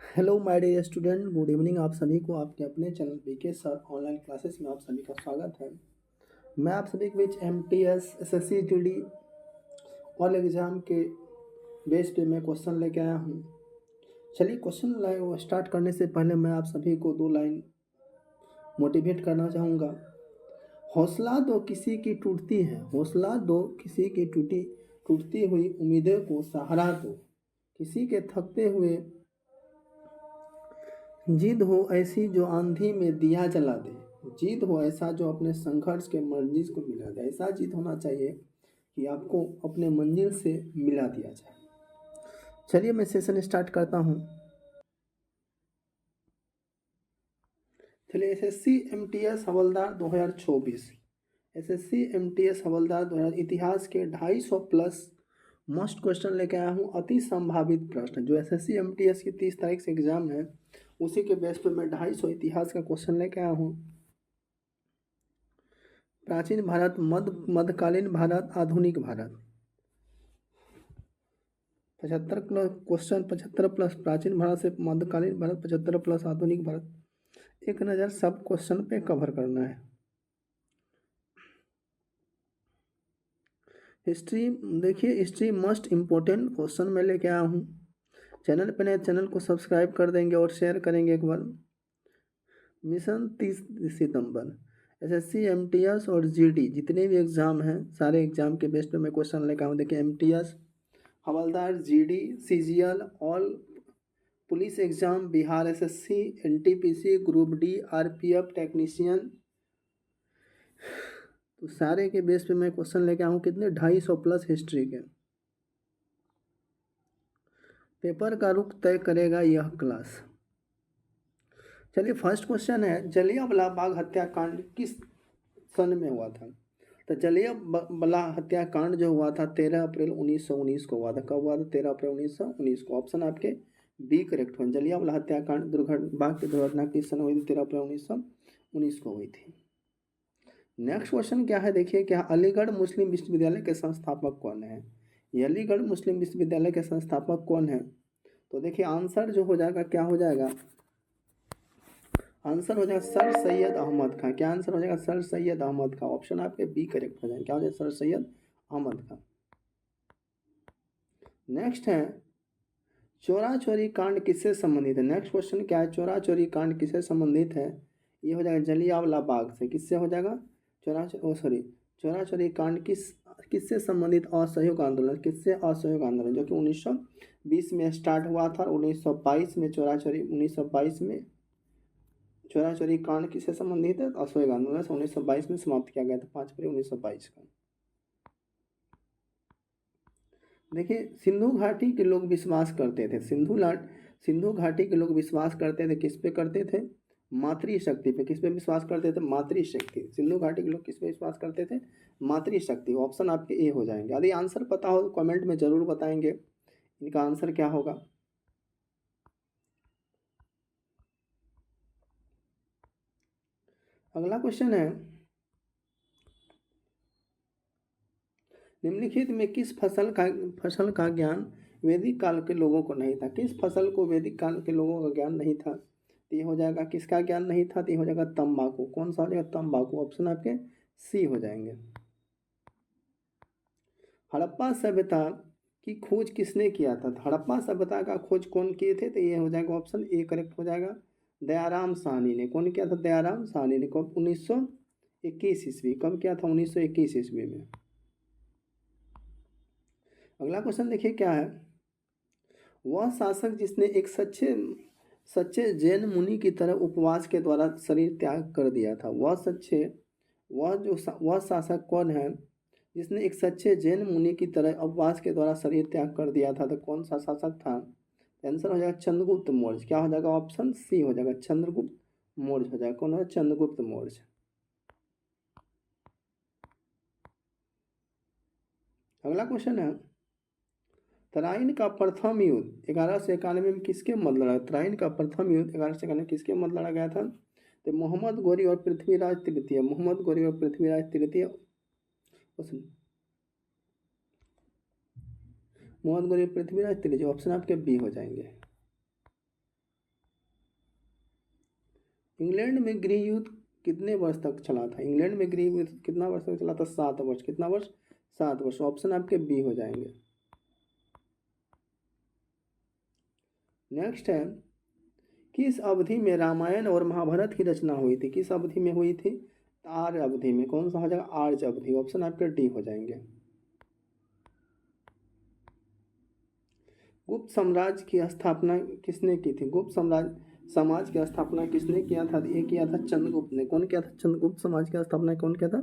Hello my dear student, good evening. आप सभी को आपके अपने channel BK sir online classes में आप सभी का स्वागत है। मैं आप सभी के बीच MTS SSC GD all exam के बेस पे मैं क्वेश्चन लेके आया हूँ। चलिए क्वेश्चन लाइन स्टार्ट करने से पहले मैं आप सभी को दो लाइन मोटिवेट करना चाहूँगा। हौसला दो किसी की टूटती है, हौसला दो किसी की टूटती हुई उम्मीदों को सहारा दो, किसी के थकते हुए जिद हो ऐसी जो आंधी में दिया जला दे, जिद हो ऐसा जो अपने संघर्ष के मंजिल को मिला दे। ऐसा जिद होना चाहिए कि आपको अपने मंजिल से मिला दिया जाए। चलिए मैं सेशन स्टार्ट करता हूँ। चलिए एसएससी एमटीएस हवलदार 2024, एसएससी एमटीएस हवलदार 2000 इतिहास के 250 प्लस मोस्ट क्वेश्चन लेके आया हूँ। अति संभावित प्रश्न जो एसएससी एमटीएस की 30 तारीख से एग्जाम है, उसी के बेस पर मैं 250 इतिहास का क्वेश्चन लेके आया हूँ। प्राचीन भारत, मध्यकालीन भारत, आधुनिक भारत। 75 प्लस क्वेश्चन, 75 प्लस प्राचीन भारत से मध्यकालीन भारत, 75 प्लस आधुनिक भारत। एक नज़र सब क्वेश्चन पे कवर करना है। हिस्ट्री देखिए, हिस्ट्री मस्ट इम्पोर्टेंट क्वेश्चन मैं लेके आया हूँ। चैनल पे नए, चैनल को सब्सक्राइब कर देंगे और शेयर करेंगे एक बार। मिशन 30 सितंबर, एसएससी एमटीएस और जीडी जितने भी एग्ज़ाम हैं, सारे एग्ज़ाम के बेस पे मैं क्वेश्चन लेकर आऊँ। देखिए एमटीएस हवलदार, GD, CGL, all police exam, Bihar SSC, NTPC, group D, RPF technician, तो सारे के बेस पे मैं क्वेश्चन लेके आऊँ। कितने? 250 प्लस हिस्ट्री के। पेपर का रुख तय करेगा यह क्लास। चलिए फर्स्ट क्वेश्चन है, जलियांवाला बाग हत्याकांड किस सन में हुआ था? तो जलियांवाला हत्याकांड जो हुआ था 13 अप्रैल 1919 को हुआ था। कब हुआ था? 13 अप्रैल 1919 को। ऑप्शन आपके बी करेक्ट हुए। जलियांवाला हत्याकांड बाग की दुर्घटना किस सन हुई थी? 13 अप्रैल 1919 को हुई थी। नेक्स्ट क्वेश्चन क्या है, देखिए क्या अलीगढ़ मुस्लिम विश्वविद्यालय के संस्थापक कौन है? ये अलीगढ़ मुस्लिम विश्वविद्यालय के संस्थापक कौन है? तो देखिए आंसर जो हो जाएगा, क्या हो जाएगा? आंसर हो जाएगा सर सैयद अहमद खां। क्या आंसर हो जाएगा? सर सैयद अहमद खां। ऑप्शन आपके बी करेक्ट हो जाएगा। क्या हो जाएगा? सर सैयद अहमद खां। नेक्स्ट है, चोरा चोरी कांड किससे संबंधित है? नेक्स्ट क्वेश्चन क्या है, चोरा चोरी कांड किससे संबंधित है? ये हो जाएगा जलियांवाला बाग से। किससे हो जाएगा? चोरा चोरी कांड किससे संबंधित? असहयोग आंदोलन। किससे? असहयोग आंदोलन, जो कि 1920 में स्टार्ट हुआ था। 1922 में चोरा चोरी कांड किससे संबंधित है? असहयोग आंदोलन से 1922 में समाप्त किया गया था, 5 फरवरी 1922 को। देखिए सिंधु घाटी के लोग विश्वास करते थे, सिंधु घाटी के लोग विश्वास करते थे, किस पे करते थे? मातृशक्ति पे। किस पे विश्वास करते थे? मातृशक्ति। सिंधु घाटी के लोग किस पे विश्वास करते थे? मातृशक्ति। ऑप्शन आपके ए हो जाएंगे। यदि आंसर पता हो तो कमेंट में जरूर बताएंगे इनका आंसर क्या होगा। अगला क्वेश्चन है, निम्नलिखित में किस फसल का ज्ञान वैदिक काल के लोगों को नहीं था? किस फसल को वैदिक काल के लोगों का ज्ञान नहीं था? तो ये हो जाएगा, किसका ज्ञान नहीं था? तो ये हो जाएगा तंबाकू। कौन सा हो जाएगा? तंबाकू। ऑप्शन आपके सी हो जाएंगे। हड़प्पा सभ्यता की खोज किसने किया था? तो हड़प्पा सभ्यता का खोज कौन किए थे? तो ये हो जाएगा ऑप्शन ए करेक्ट हो जाएगा। दयाराम साहनी ने। कौन किया था? दयाराम साहनी ने। कब? 1921 ईस्वी। कब किया था? 1921 ईस्वी में। अगला क्वेश्चन देखिए क्या है, वह शासक जिसने एक सच्चे सच्चे जैन मुनि की तरह उपवास के द्वारा शरीर त्याग कर दिया था, वह शासक कौन है जिसने एक सच्चे जैन मुनि की तरह उपवास के द्वारा शरीर त्याग कर दिया था? तो कौन सा शासक था? आंसर हो जाएगा चंद्रगुप्त मौर्य। क्या हो जाएगा? ऑप्शन सी हो जाएगा, चंद्रगुप्त मौर्य हो जाएगा। कौन है? चंद्रगुप्त मौर्य। अगला क्वेश्चन है, तराइन का प्रथम युद्ध 1191 में किसके मध्य लड़ा? तराइन का प्रथम युद्ध 1191 किसके मध्य लड़ा गया था? तो मोहम्मद गौरी और पृथ्वीराज तृतीय। मोहम्मद गौरी और पृथ्वीराज तृतीय। मोहम्मद गौरी और पृथ्वीराज तृतीय। ऑप्शन आपके बी हो जाएंगे। इंग्लैंड में गृह युद्ध कितने वर्ष तक चला था? इंग्लैंड में गृह युद्ध कितना वर्ष तक चला था? 7 वर्ष। कितना वर्ष? 7 वर्ष। ऑप्शन आपके बी हो जाएंगे। नेक्स्ट है, किस अवधि में रामायण और महाभारत की रचना हुई थी? किस अवधि में हुई थी? आर्य अवधि में। कौन सा हो जाएगा? आर्य अवधि। ऑप्शन आपके डी हो जाएंगे। गुप्त साम्राज्य की स्थापना किसने की थी? गुप्त साम्राज्य समाज की स्थापना किसने किया था? ये किया था चंद्रगुप्त ने। कौन किया था? चंद्रगुप्त समाज की स्थापना कौन किया था?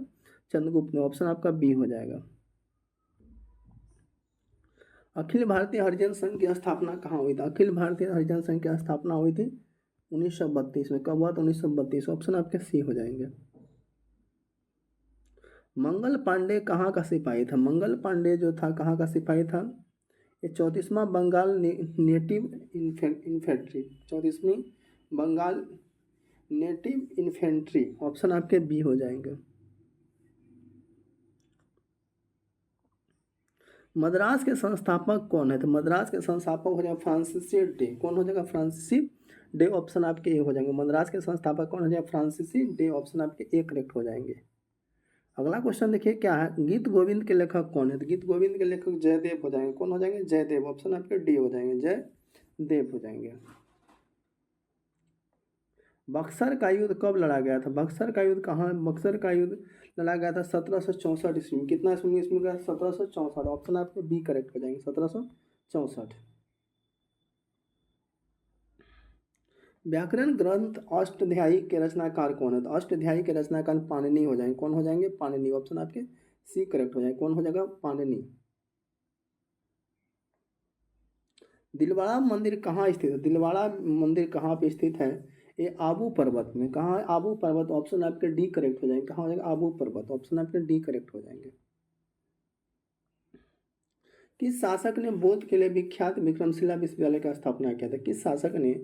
चंद्रगुप्त ने। ऑप्शन आपका बी हो जाएगा। अखिल भारतीय हरिजन संघ की स्थापना कहाँ हुई थी? अखिल भारतीय हरिजन संघ की स्थापना हुई थी 1932 में। कब हुआ था? 1932। ऑप्शन आपके सी हो जाएंगे। मंगल पांडे कहाँ का सिपाही था? मंगल पांडे जो था कहाँ का सिपाही था? ये 34वां बंगाल नेटिव इन्फेंट्री। 34वीं बंगाल नेटिव इन्फेंट्री। ऑप्शन आपके बी हो जाएंगे। मद्रास के संस्थापक कौन है? तो मद्रास के संस्थापक हो जाएगा फ्रांसिस डे। कौन हो जाएगा? Francis day. ऑप्शन आपके ए हो जाएंगे। मद्रास के संस्थापक कौन हो जाएगा? Francis day. ऑप्शन आपके ए करेक्ट हो जाएंगे। अगला क्वेश्चन देखिए क्या है, गीत गोविंद के लेखक कौन है? तो गीत गोविंद के लेखक जयदेव हो जाएंगे। कौन हो जाएंगे? जयदेव। ऑप्शन आपके डी हो जाएंगे। जयदेव हो जाएंगे। बक्सर का युद्ध कब लड़ा गया था? बक्सर का युद्ध कहाँ? बक्सर का युद्ध लड़ा गया था 1764 ईस्वी में। कितना ईस्वी में गया? 1764। ऑप्शन आपके बी करेक्ट हो जाएंगे। 1764। व्याकरण ग्रंथ अष्टाध्यायी के रचनाकार कौन है? तो अष्टाध्यायी के रचनाकार पाणिनि हो जाएंगे। कौन हो जाएंगे? पाणिनि। ऑप्शन आपके सी करेक्ट हो जाएंगे। कौन हो जाएगा? पाणिनि। दिलवाड़ा मंदिर कहाँ स्थित है? दिलवाड़ा मंदिर कहाँ पे स्थित है? ये आबू पर्वत में। कहाँ है? आबू पर्वत। ऑप्शन आपके डी करेक्ट हो जाएंगे। कहाँ हो जाएगा? आबू पर्वत। ऑप्शन आपके डी करेक्ट हो जाएंगे। किस शासक ने बोध के लिए विख्यात विक्रमशिला विश्वविद्यालय का स्थापना किया था? किस शासक ने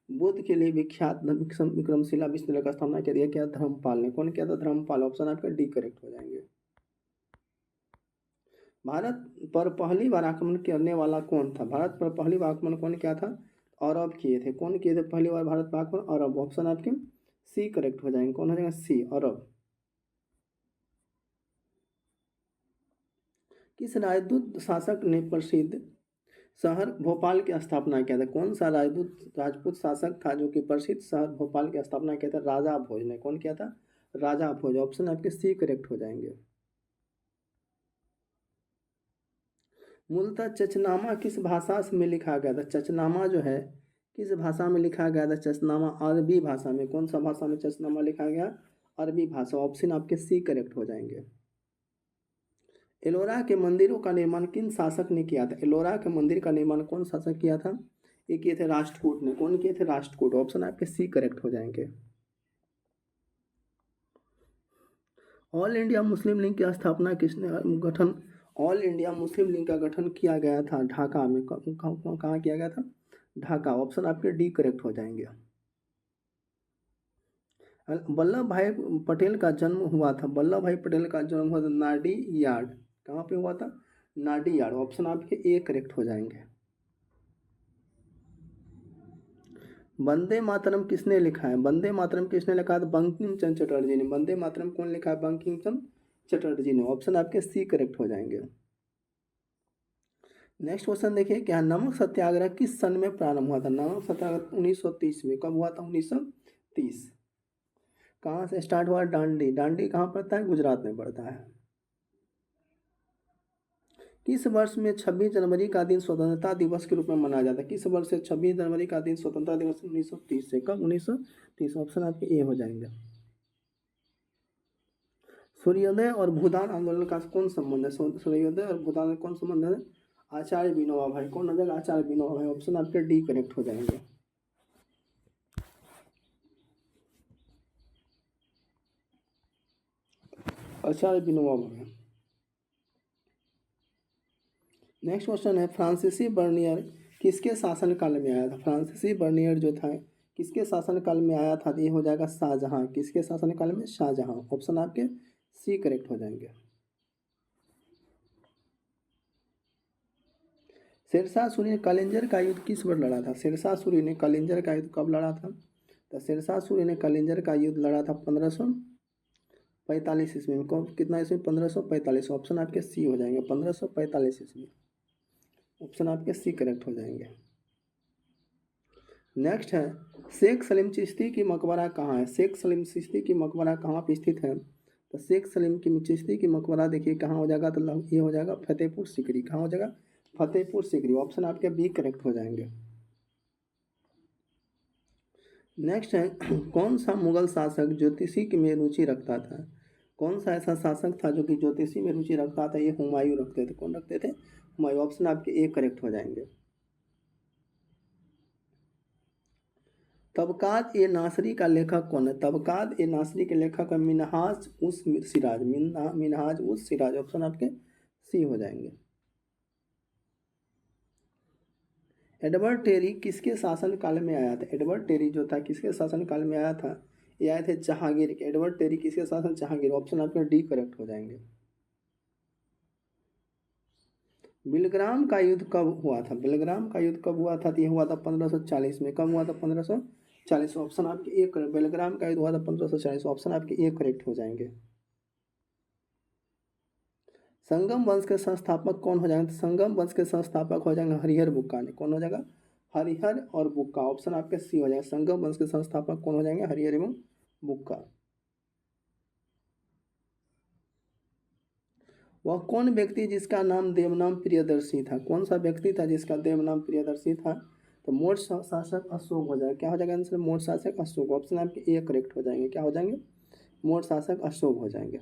बोध के लिए विख्यात विक्रमशिला विश्वविद्यालय का स्थापना किया? क्या? धर्मपाल ने। कौन किया था? धर्मपाल। ऑप्शन आपका डी करेक्ट हो जाएंगे। भारत पर पहली बार आक्रमण करने वाला कौन था? भारत पर पहली बार आक्रमण कौन किया था? अरब किए थे। कौन किए थे पहली बार भारत पर आक्रमण? अरब। ऑप्शन आपके सी करेक्ट हो जाएंगे। कौन हो जाएगा? सी, अरब। किस राजदूत शासक ने प्रसिद्ध शहर भोपाल की स्थापना किया था? कौन सा राजदूत राजपूत शासक था जो कि प्रसिद्ध शहर भोपाल की स्थापना किया था? राजा भोज ने। कौन किया था? राजा भोज। ऑप्शन आपके सी करेक्ट हो जाएंगे। मूलतः चचनामा किस भाषा में लिखा गया था? चचनामा जो है किस भाषा में लिखा गया था? चचनामा अरबी भाषा में। कौन सा भाषा में चचनामा लिखा गया? अरबी भाषा। ऑप्शन आपके सी करेक्ट हो जाएंगे। एलोरा के मंदिरों का निर्माण किन शासक ने किया था? एलोरा के मंदिर का निर्माण कौन शासक किया था? ये किए थे राष्ट्रकूट ने। कौन किए थे? राष्ट्रकूट। ऑप्शन आपके सी करेक्ट हो जाएंगे। ऑल इंडिया मुस्लिम लीग की स्थापना किसने गठन ऑल इंडिया मुस्लिम लीग का गठन किया गया था? ढाका में। कहाँ किया गया था? ढाका। ऑप्शन आपके डी करेक्ट हो जाएंगे। वल्लभ भाई पटेल का जन्म हुआ था। वल्लभ भाई पटेल का जन्म हुआ था नाडी यार्ड। कहाँ पे हुआ था? नाडी यार्ड। ऑप्शन आपके ए करेक्ट हो जाएंगे। वंदे मातरम किसने लिखा है? वंदे मातरम किसने लिखा है? बंकिम चंद्र चटर्जी ने। वंदे मातरम कौन लिखा है? बंकिम चंद्र चटर्जी ने। ऑप्शन आपके सी करेक्ट हो जाएंगे। नेक्स्ट क्वेश्चन देखिए क्या, नमक सत्याग्रह किस सन में प्रारंभ हुआ था? नमक सत्याग्रह 1930 में। कब हुआ था? 1930। कहाँ से स्टार्ट हुआ? डांडी। डांडी कहाँ पड़ता है? गुजरात में पड़ता है। किस वर्ष में 26 जनवरी का दिन स्वतंत्रता दिवस के रूप में मनाया जाता है? किस वर्ष से 26 जनवरी का दिन स्वतंत्रता दिवस? 1930 से। कब? 1930। ऑप्शन आपके ए हो जाएंगे। सूर्योदय और भूदान आंदोलन का कौन संबंध है? सूर्योदय और भूदान का कौन संबंध है? आचार्य विनोबा भाई। कौन हो जाएगा? आचार्य विनोबा भाई। ऑप्शन आपके डी करेक्ट हो जाएंगे। आचार्य विनोबा भाई। नेक्स्ट क्वेश्चन है, फ्रांसीसी बर्नियर किसके शासनकाल में आया था? फ्रांसीसी बर्नियर जो था किसके शासनकाल में आया था? ये हो जाएगा शाहजहां। किसके शासनकाल में? शाहजहां। ऑप्शन आपके सी करेक्ट हो जाएंगे। शेरशाह सूरी ने कलिंजर का युद्ध किस वर्ष लड़ा था? शेरशाह सूरी ने कलिंजर का युद्ध कब लड़ा था? तो शेरशाह सूरी ने कलिंजर का युद्ध लड़ा था 1545 ईस्वी में। कब कितना ईस्वी? 1545। ऑप्शन आपके सी हो जाएंगे, 1545 ईस्वी। ऑप्शन आपके सी करेक्ट हो जाएंगे। नेक्स्ट है शेख सलीम चिश्ती की मकबरा कहाँ है? शेख सलीम चिश्ती की मकबरा कहाँ पर स्थित है? तो शेख सलीम की चिश्ती की मकबरा देखिए कहाँ हो जाएगा, तो ये हो जाएगा फतेहपुर सीकरी। कहाँ हो जाएगा? फतेहपुर सीकरी। ऑप्शन आपके बी करेक्ट हो जाएंगे। नेक्स्ट है कौन सा मुगल शासक ज्योतिषी में रुचि रखता था? कौन सा ऐसा शासक था जो कि ज्योतिषी में रुचि रखता था? ये हुमायूं रखते थे। कौन रखते थे? हुमायूं। ऑप्शन आपके ए करेक्ट हो जाएंगे। तबकात ए नासरी का लेखक कौन है? तबकात ए नासरी के लेखक है मिनहाज उस सिराज। मिनहाज उस सिराज। ऑप्शन आपके सी हो जाएंगे। एडवर्ड टेरी किसके शासन काल में आया था? एडवर्ड टेरी जो था किसके शासन काल में आया था? ये आए थे जहांगीर के। एडवर्ड टेरी किसके शासन? जहांगीर। ऑप्शन आपके डी करेक्ट हो जाएंगे। बिलग्राम का युद्ध कब हुआ था? बिलग्राम का युद्ध कब हुआ था? तो ये हुआ था 1540 में। कब हुआ था? 1540। ऑप्शन आपके एक करेक्ट। बिलग्राम का युद्ध हुआ था 1540। ऑप्शन आपके एक करेक्ट हो जाएंगे। संगम वंश के संस्थापक कौन हो जाएंगे? संगम वंश के संस्थापक हो जाएंगे हरिहर बुक्का ने। कौन हो जाएगा? हरिहर और बुक्का। ऑप्शन आपके सी हो जाएगा। संगम वंश के संस्थापक कौन हो जाएंगे? हरिहर एवं बुक्का। वह कौन व्यक्ति जिसका नाम देवनाम प्रियदर्शी था? कौन सा व्यक्ति था जिसका देवनाम प्रियदर्शी था? तो मोट शासक अशोक हो जाएगा। क्या हो जाएगा आंसर? मोट शासक अशोक। ऑप्शन आपके ए करेक्ट हो जाएंगे। क्या हो जाएंगे? मोट शासक अशोक हो जाएंगे।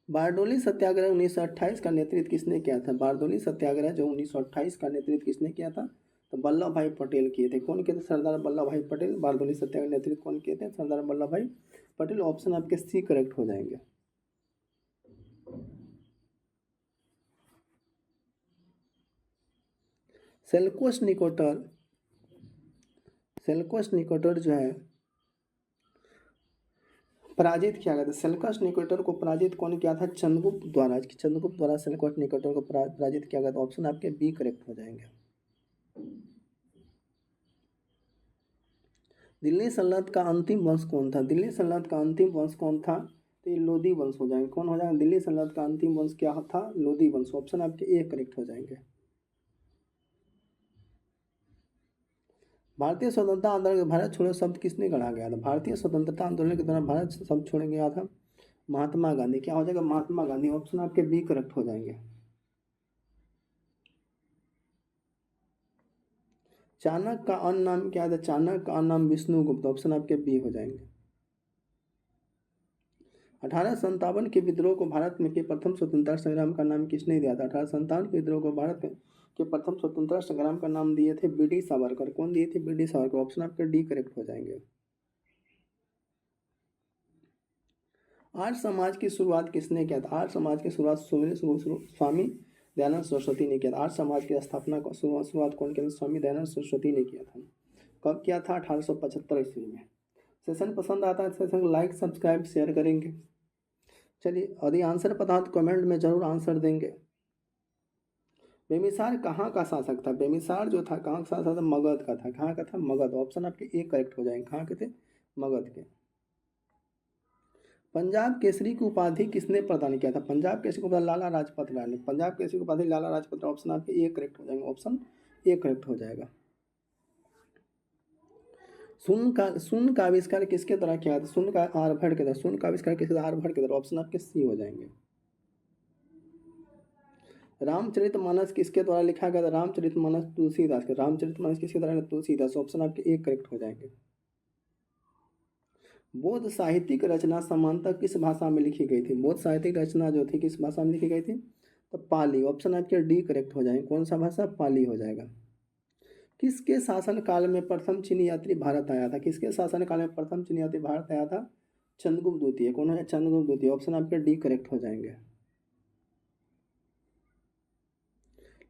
बारडोली सत्याग्रह 1928 का नेतृत्व किसने किया था? बारडोली सत्याग्रह जो 1928 का नेतृत्व किसने किया था? तो वल्लभ भाई पटेल किए थे। कौन किए थे? सरदार वल्लभ भाई पटेल। बारडोली सत्याग्रह नेतृत्व कौन किए थे? सरदार वल्लभ भाई पटेल। ऑप्शन आपके सी करेक्ट हो जाएंगे। सेल्यूकस निकोटर जो है पराजित किया गया था। सेल्यूकस निकोटर को पराजित कौन किया था? चंद्रगुप्त द्वारा। चंद्रगुप्त द्वारा सेल्यूकस निकोटर को पराजित किया गया था। ऑप्शन आपके बी करेक्ट हो जाएंगे। दिल्ली सल्तनत का अंतिम वंश कौन था? दिल्ली सल्तनत का अंतिम वंश कौन था? तो ये लोधी वंश हो जाएंगे। कौन हो जाएगा? दिल्ली सल्तनत का अंतिम वंश क्या था? लोधी वंश। ऑप्शन आपके ए करेक्ट हो जाएंगे। भारतीय स्वतंत्रता आंदोलन के भारत छोड़ो शब्द किसने गढ़ा गया था? भारतीय स्वतंत्रता आंदोलन के दौरान भारत शब्द छोड़ गया था महात्मा गांधी। क्या हो जाएगा? महात्मा गांधी। ऑप्शन आपके बी करेक्ट हो जाएंगे। चाणक्य का अन्य नाम क्या था? चाणक्य का अन्य नाम विष्णुगुप्त। ऑप्शन आपके बी हो जाएंगे। 1857 के विद्रोह को भारत में के प्रथम स्वतंत्रता संग्राम का नाम किसने दिया था? 1857 के विद्रोह को भारत के प्रथम स्वतंत्रता संग्राम का नाम दिए थे बी डी सावरकर। कौन दिए थे? B D Savarkar. ऑप्शन आपके डी करेक्ट हो जाएंगे। आर्य समाज की शुरुआत किसने किया था? आर्य समाज की शुरुआत स्वामी दयानंद सरस्वती ने किया था। आर्य समाज की स्थापना को शुरुआत कौन किया था? स्वामी दयानंद सरस्वती ने किया था। कब किया था? 1875 ईस्वी में। सेशन पसंद आता है सेशन को लाइक सब्सक्राइब शेयर करेंगे। चलिए यदि आंसर पता हो तो कमेंट में जरूर आंसर देंगे। बेमिसार कहाँ का शासक था? बेमिसार जो था कहाँ का शासक था? मगध का था। कहाँ का था? मगध। ऑप्शन आपके ए करेक्ट हो जाएंगे। कहाँ के थे? मगध के। पंजाब केसरी की उपाधि किसने प्रदान किया था? पंजाब केसरी की उपाधि लाला लाजपत राय ने। पंजाब केसरी की उपाधि लाला लाजपत राय। ऑप्शन आपके ए करेक्ट हो जाएंगे। ऑप्शन ए करेक्ट हो जाएगा। शून्य का आविष्कार किसके द्वारा किया था? शून्य का आर्यभट्ट के द्वारा। शून्य का आविष्कार किसके द्वारा? आर्यभट्ट के द्वारा। ऑप्शन आपके सी हो जाएंगे। रामचरितमानस किसके द्वारा लिखा गया था? रामचरितमानस तुलसीदास के। रामचरितमानस किसके द्वारा? तुलसीदास। ऑप्शन आपके एक करेक्ट हो जाएंगे। बौद्ध साहित्यिक रचना सामान्यतः किस भाषा में लिखी गई थी? बौद्ध साहित्यिक रचना जो थी किस भाषा में लिखी गई थी? तो पाली। ऑप्शन आपके डी करेक्ट हो जाएंगे। कौन सा भाषा? पाली हो जाएगा। किसके शासन काल में प्रथम चीनी यात्री भारत आया था? किसके शासन काल में प्रथम चीनी यात्री भारत आया था? चंद्रगुप्त द्वितीय। कौन है? चंद्रगुप्त द्वितीय। ऑप्शन आपके डी करेक्ट हो जाएंगे।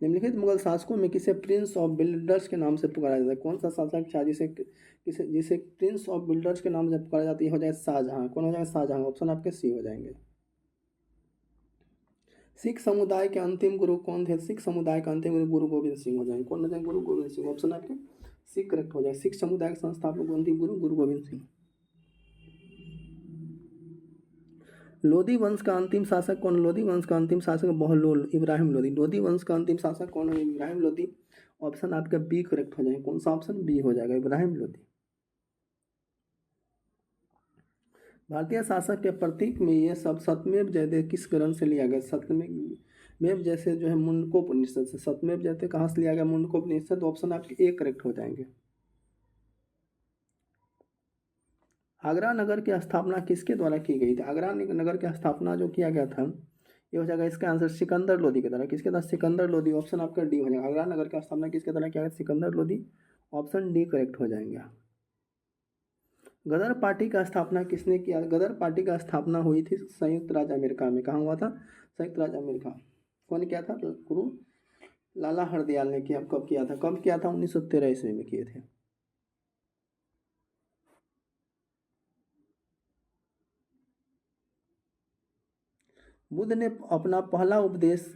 निम्नलिखित मुगल शासकों में किसे प्रिंस ऑफ बिल्डर्स के नाम से पुकारा जाता है? कौन सा शासक था जिसे प्रिंस ऑफ बिल्डर्स के नाम से पुकारा जाता है? हो जाए शाहजहां। कौन हो जाएगा? शाहजहां। ऑप्शन आपके सी हो जाएंगे। सिख समुदाय के अंतिम गुरु कौन थे? सिख समुदाय के अंतिम गुरु गुरु गोविंद सिंह हो जाएंगे। कौन हो जाएंगे? गुरु गोविंद सिंह। ऑप्शन आपके सी करेक्ट हो जाएगा। सिख समुदाय के संस्थापक अंतिम गुरु गुरु गोविंद सिंह। लोधी वंश का अंतिम शासक कौन? लोधी वंश का अंतिम शासक बहलोल इब्राहिम लोधी। लोधी वंश का अंतिम शासक कौन है? इब्राहिम लोधी। ऑप्शन आपका बी करेक्ट हो जाएगा। कौन सा ऑप्शन? बी हो जाएगा, इब्राहिम लोधी। भारतीय शासक के प्रतीक में ये सब सत्यमेव जयते किस ग्रंथ से लिया गया? सत्यमेव जैसे जो है मुंडकोपनिषद से। सत्यमेव जयते कहाँ से लिया गया? मुंडकोपनिषद। ऑप्शन आपके ए करेक्ट हो जाएंगे। आगरा नगर की स्थापना किसके द्वारा की गई थी? आगरा नगर की स्थापना जो किया गया था, ये हो जाएगा इसका आंसर सिकंदर लोधी के द्वारा। किसके द्वारा? सिकंदर लोधी। ऑप्शन आपका डी हो जाएगा। आगरा नगर की स्थापना किसके द्वारा किया गया? Sikandar Lodhi. Option D correct हो जाएंगे। गदर पार्टी का स्थापना किसने किया? गदर पार्टी का स्थापना हुई थी संयुक्त राज्य अमेरिका में। कहाँ हुआ था? संयुक्त राज्य अमेरिका। कौन किया था? गुरु लाला हरदयाल ने किया। कब किया था? कब किया था? 1913 ईस्वी में किए थे। बुद्ध ने अपना पहला उपदेश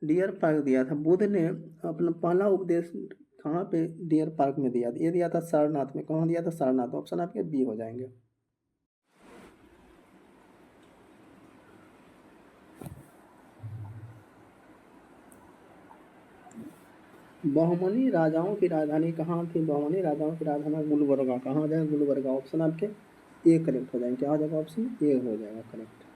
डियर पार्क दिया था। बुद्ध ने अपना पहला उपदेश कहाँ पे डियर पार्क में दिया था? ये दिया था सारनाथ में। कहाँ दिया था? सारनाथ। ऑप्शन आपके बी हो जाएंगे। बहमनी राजाओं की राजधानी कहाँ थी? बहमनी राजाओं की राजधानी गुलबर्गा। कहाँ हो जाएगा? गुलबर्गा। ऑप्शन आपके ए करेक्ट हो जाएंगे। क्या हो जाएगा? ऑप्शन ए हो जाएगा करेक्ट।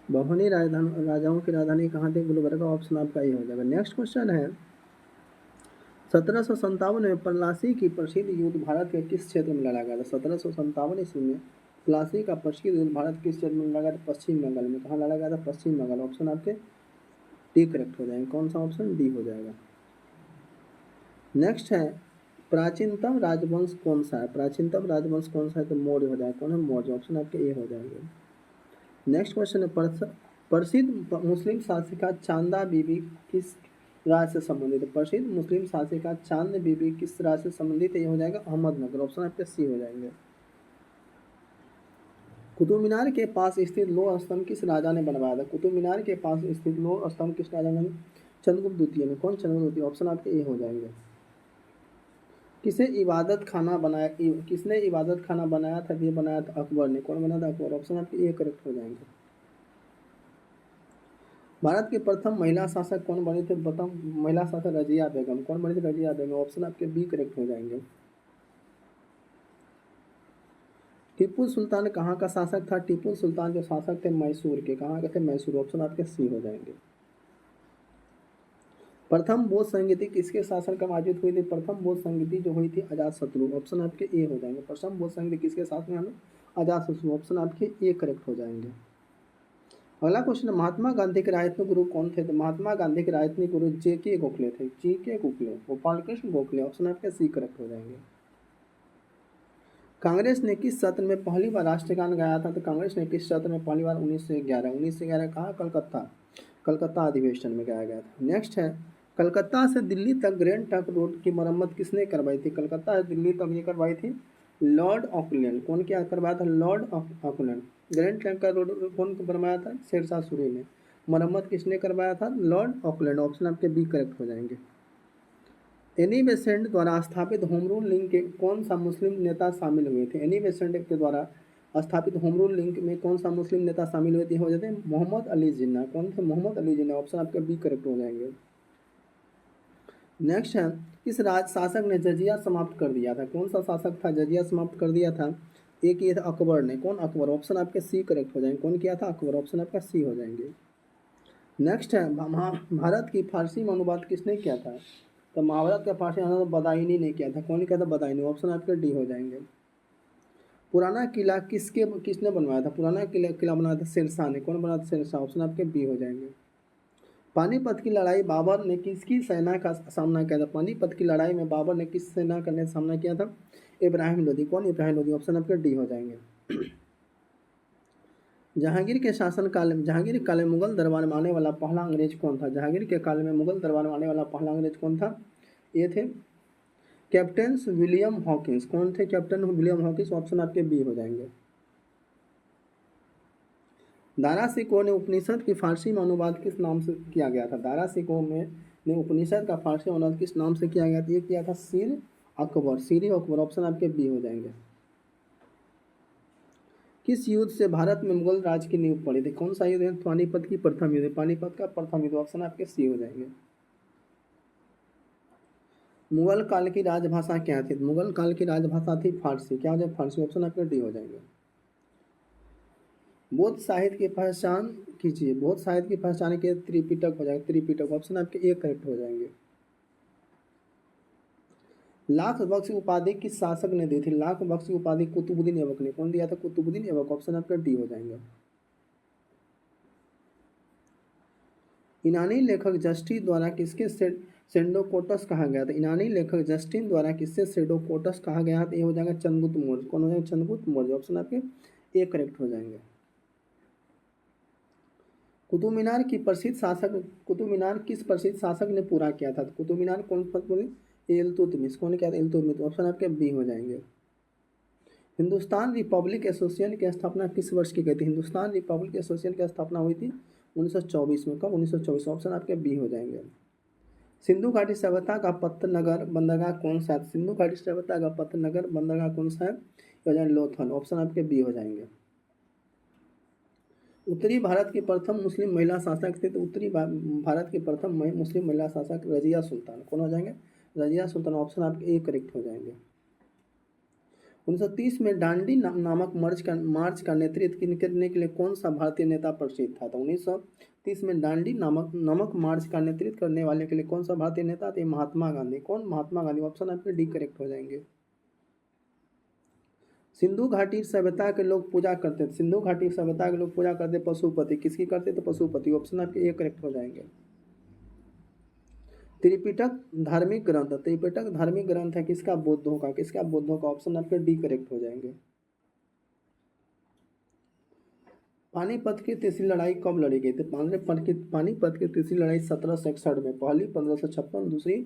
बहमनी राजाओं की राजधानी कहाँ थी? गुलबर्गा। ऑप्शन आपका ए हो जाएगा। नेक्स्ट क्वेश्चन है 1757 में प्लासी की प्रसिद्ध युद्ध भारत के किस क्षेत्र में लड़ा गया था? 1757 ईस्वी में प्लासी का प्रसिद्ध युद्ध भारत किस क्षेत्र में लड़ा गया था? पश्चिम बंगाल में। कहाँ लड़ा गया था? पश्चिम बंगाल। ऑप्शन आपके डी करेक्ट हो जाएंगे। कौन सा ऑप्शन? डी हो जाएगा। नेक्स्ट है प्राचीनतम राजवंश कौन सा है? प्राचीनतम राजवंश कौन सा है? तो मौर्य हो जाएगा। कौन है? मौर्य। ऑप्शन आपके ए हो जाएंगे। नेक्स्ट क्वेश्चन है प्रसिद्ध मुस्लिम शासिका चांदा बीबी किस राज्य से संबंधित है? प्रसिद्ध मुस्लिम शासिका चांद बीबी किस राज्य से संबंधित है? ये हो जाएगा अहमदनगर। ऑप्शन आपके सी हो जाएंगे। कुतुब मीनार के पास स्थित लोह स्तंभ किस राजा ने बनवाया था? कुतुब मीनार के पास स्थित लोह स्तंभ किस राजा ने? चंद्रगुप्त द्वितीय ने। कौन? चंद्रगुप्त द्वितीय। ऑप्शन आपके ए हो जाएंगे। किसने इबादत खाना बनाया था? ये बनाया था अकबर ने। कौन बनाया था? अकबर। ऑप्शन आपके ए करेक्ट हो जाएंगे। भारत की प्रथम महिला शासक कौन बनी थी? प्रथम महिला शासक रजिया बेगम। कौन बनी थी? रजिया बेगम। ऑप्शन आपके बी करेक्ट हो जाएंगे। टीपू सुल्तान कहाँ का शासक था? टीपू सुल्तान जो शासक थे मैसूर के। कहाँ के थे? मैसूर। ऑप्शन आपके सी हो जाएंगे। प्रथम बौद्ध संगीति किसके शासन का आयोजित हुई थी? प्रथम बौद्ध संगीति जो हुई थी अजातशत्रु। ऑप्शन आपके ए हो जाएंगे। प्रथम बौद्ध संगीति किसके शासन में? अजातशत्रु। ऑप्शन आपके ए करेक्ट हो जाएंगे। अगला क्वेश्चन है महात्मा गांधी के राजनीतिक गुरु कौन थे? तो महात्मा गांधी के राजनीतिक गुरु जे.के. गोखले थे। जे.के. गोखले, गोपाल कृष्ण गोखले। ऑप्शन आपके सी करेक्ट हो जाएंगे। कांग्रेस ने किस सत्र में पहली बार राष्ट्रगान गाया था? तो कांग्रेस ने किस सत्र में पहली बार? 1911 कहाँ? कलकत्ता। कलकत्ता अधिवेशन में गाया गया था। नेक्स्ट है कलकत्ता से दिल्ली तक ग्रैंड ट्रंक रोड की मरम्मत किसने करवाई थी? कलकत्ता से दिल्ली तक ये करवाई थी लॉर्ड ऑकलैंड। कौन क्या करवाया था? Lord Auckland. ग्रैंड ट्रंक का रोड कौन बनवाया था? शेरशाह सूरी ने। मरम्मत किसने करवाया था? Lord Auckland. ऑप्शन आपके बी करेक्ट हो जाएंगे। एनी बेसेंट द्वारा स्थापित होम रूल लीग के कौन सा मुस्लिम नेता शामिल हुए थे? एनी बेसेंट के द्वारा स्थापित होम रूल लीग में कौन सा मुस्लिम नेता शामिल हुए थे? हो जाते हैं मोहम्मद अली जिन्ना। कौन थे? मोहम्मद अली जिन्ना। ऑप्शन आपके बी करेक्ट हो जाएंगे। नेक्स्ट है किस राज शासक ने जजिया समाप्त कर दिया था? कौन सा शासक था जजिया समाप्त कर दिया था? एक किया था अकबर ने। कौन? अकबर। ऑप्शन आपके सी करेक्ट हो जाएंगे। कौन किया था? अकबर। ऑप्शन आपका सी हो जाएंगे। नेक्स्ट है महाभारत की फारसी में अनुवाद किसने किया था? तो महाभारत का फारसी अनुवाद बदायूनी ने किया था। कौन किया था? बदायूनी। ऑप्शन आपके डी हो जाएंगे। पुराना किला किसने बनवाया था? पुराना किला बनाया था शेरशाह ने। कौन बनाया था? शेरशाह। ऑप्शन आपके बी हो जाएंगे। पानीपत की लड़ाई बाबर ने किसकी सेना का सामना किया था? पानीपत की लड़ाई में बाबर ने किस सेना का सामना किया था? इब्राहिम लोदी। कौन? इब्राहिम लोदी। ऑप्शन आपके डी हो जाएंगे। जहांगीर के शासनकाल में, जहांगीर के काल में मुगल दरबार में आने वाला पहला अंग्रेज कौन था? जहांगीर के काल में मुगल दरबार में आने वाला पहला अंग्रेज कौन था? ये थे कैप्टन विलियम हॉकिंस। कौन थे कैप्टन विलियम हॉकिंस? ऑप्शन आपके बी हो जाएंगे। दारा सिकोह ने उपनिषद की फारसी में अनुवाद किस नाम से किया गया था? दारा सिकोह में ने उपनिषद का फारसी अनुवाद किस नाम से किया गया था? ये किया था सिर अकबर, सिर अकबर। ऑप्शन आपके बी हो जाएंगे। किस युद्ध से भारत में मुगल राज की नींव पड़ी थी? कौन सा युद्ध है? पानीपत की प्रथम युद्ध, पानीपत का प्रथम युद्ध। ऑप्शन आपके सी हो जाएंगे। मुगल काल की राजभाषा क्या थी? मुगल काल की राजभाषा थी फारसी। क्या हो जाए? फारसी। ऑप्शन आपके डी हो जाएंगे। बौद्ध साहित्य की पहचान कीजिए। बौद्ध साहित्य की पहचान के त्रिपिटक हो जाएगा, त्रिपिटक। ऑप्शन आपके ए करेक्ट हो जाएंगे। लाख बख्श उपाधि किस शासक ने दी थी? लाख बख्श उपाधि कुतुबुद्दीन ऐबक ने। कौन दिया था? कुतुबुद्दीन ऐबक। ऑप्शन आपका डी हो जाएंगे। यूनानी लेखक जस्टिन द्वारा किसके सेंडोकोटस कहा गया था? यूनानी लेखक जस्टिन द्वारा किससे सेंडोकोटस कहा गया था? ये हो जाएगा चंद्रगुप्त मौर्य। कौन हो जाएगा? चंद्रगुप्त मौर्य। ऑप्शन आपके ए करेक्ट हो जाएंगे। कुतुब मीनार की प्रसिद्ध शासक, कुतुब मीनार किस प्रसिद्ध शासक ने पूरा किया था? कुतुब मीनार कौन बोले? इल्तुतमिश। कौन किया था? इल्तुतमिश। ऑप्शन आपके बी हो जाएंगे। हिंदुस्तान रिपब्लिक एसोसिएशन की स्थापना किस वर्ष की गई थी? हिंदुस्तान रिपब्लिक एसोसिएशन की स्थापना हुई थी 1924 में। कब? 1924। ऑप्शन आपके बी हो जाएंगे। सिंधु घाटी सभ्यता का पत्तन नगर बंदरगाह कौन सा है? सिंधु घाटी सभ्यता का पत्तन नगर बंदरगाह कौन सा है? हो जाए लोथल। ऑप्शन आपके बी हो जाएंगे। उत्तरी भारत की प्रथम मुस्लिम महिला शासक थे, तो उत्तरी भारत की प्रथम मुस्लिम महिला शासक रजिया सुल्तान। कौन हो जाएंगे? रजिया सुल्तान। ऑप्शन आपके ए करेक्ट हो जाएंगे। 1930 में डांडी नामक मार्च का नेतृत्व करने के लिए कौन सा भारतीय नेता प्रसिद्ध था? तो 1930 में डांडी नामक मार्च का नेतृत्व करने वाले के लिए कौन सा भारतीय नेता थे? महात्मा गांधी। कौन? महात्मा गांधी। ऑप्शन आपके डी करेक्ट हो जाएंगे। सिंधु घाटी सभ्यता के लोग पूजा करते थे, सिंधु घाटी सभ्यता के लोग पूजा करते पशुपति। किसकी करते थे? पशुपति। ऑप्शन आपके ए करेक्ट हो जाएंगे। त्रिपिटक धार्मिक ग्रंथ, त्रिपिटक धार्मिक ग्रंथ है किसका? बौद्धों का। किसका? बौद्धों का। ऑप्शन आपके डी करेक्ट हो जाएंगे। पानीपत की तीसरी लड़ाई कब लड़ी गई थी? पानीपत की तीसरी लड़ाई 1761 में। पहली 1556, दूसरी